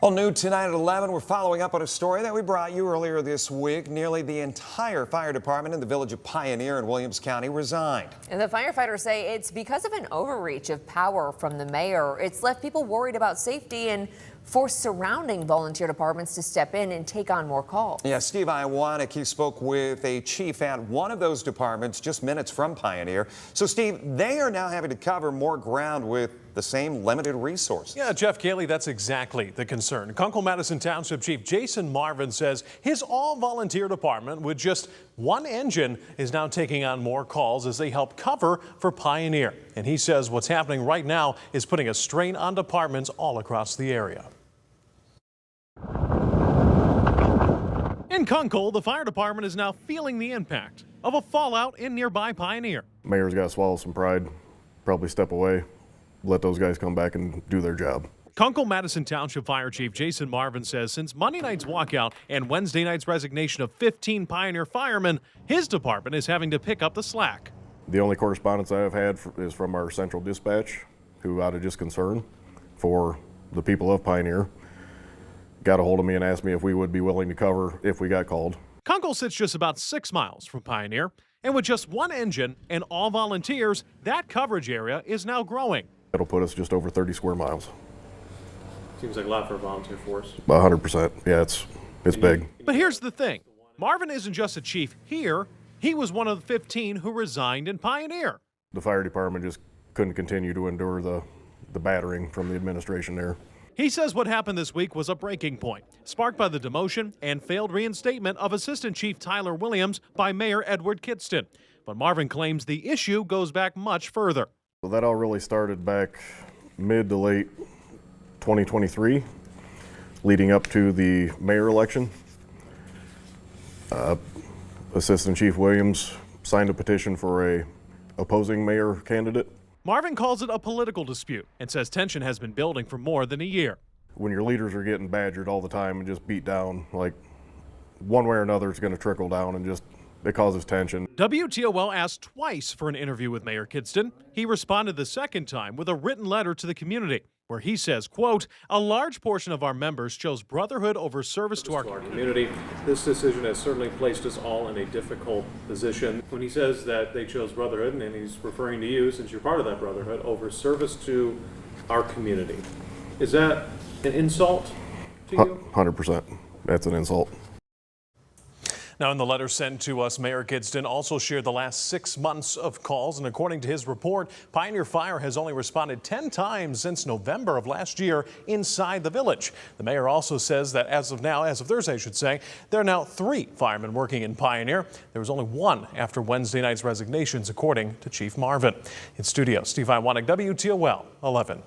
Well, new tonight at 11, we're following up on a story that we brought you earlier this week. Nearly the entire fire department in the village of Pioneer in Williams County resigned. And the firefighters say it's because of an overreach of power from the mayor. It's left people worried about safety and forced surrounding volunteer departments to step in and take on more calls. Yeah, Steve Iwanek, he spoke with a chief at one of those departments just minutes from Pioneer. So, Steve, they are now having to cover more ground with the same limited resources. Yeah, Jeff Cayley, that's exactly the concern. Kunkel-Madison Township Chief Jason Marvin says his all-volunteer department with just one engine is now taking on more calls as they help cover for Pioneer. And he says what's happening right now is putting a strain on departments all across the area. In Kunkel, the fire department is now feeling the impact of a fallout in nearby Pioneer. Mayor's got to swallow some pride, probably step away, let those guys come back and do their job. Kunkel-Madison Township Fire Chief Jason Marvin says since Monday night's walkout and Wednesday night's resignation of 15 Pioneer firemen, his department is having to pick up the slack. The only correspondence I have had is from our central dispatch, who out of just concern for the people of Pioneer, got a hold of me and asked me if we would be willing to cover if we got called. Kunkel sits just about 6 miles from Pioneer, and with just one engine and all volunteers, that coverage area is now growing. It'll put us just over 30 square miles. Seems like a lot for a volunteer force. 100%. Yeah, it's big. But here's the thing. Marvin isn't just a chief here. He was one of the 15 who resigned in Pioneer. The fire department just couldn't continue to endure the battering from the administration there. He says what happened this week was a breaking point, sparked by the demotion and failed reinstatement of Assistant Chief Tyler Williams by Mayor Edward Kidston. But Marvin claims the issue goes back much further. So that all really started back mid to late 2023, leading up to the mayor election. Assistant Chief Williams signed a petition for a opposing mayor candidate. Marvin calls it a political dispute and says tension has been building for more than a year. When your leaders are getting badgered all the time and just beat down, like one way or another it's going to trickle down and just it causes tension. WTOL asked twice for an interview with Mayor Kidston. He responded the second time with a written letter to the community where he says, quote, a large portion of our members chose brotherhood over service to our community. This decision has certainly placed us all in a difficult position. When he says that they chose brotherhood, and he's referring to you since you're part of that brotherhood, over service to our community. Is that an insult to you? 100%. That's an insult. Now, in the letter sent to us, Mayor Kidston also shared the last 6 months of calls, and according to his report, Pioneer Fire has only responded 10 times since November of last year inside the village. The mayor also says that as of Thursday, I should say, there are now 3 firemen working in Pioneer. There was only 1 after Wednesday night's resignations, according to Chief Marvin. In studio, Steve Iwanek, WTOL 11.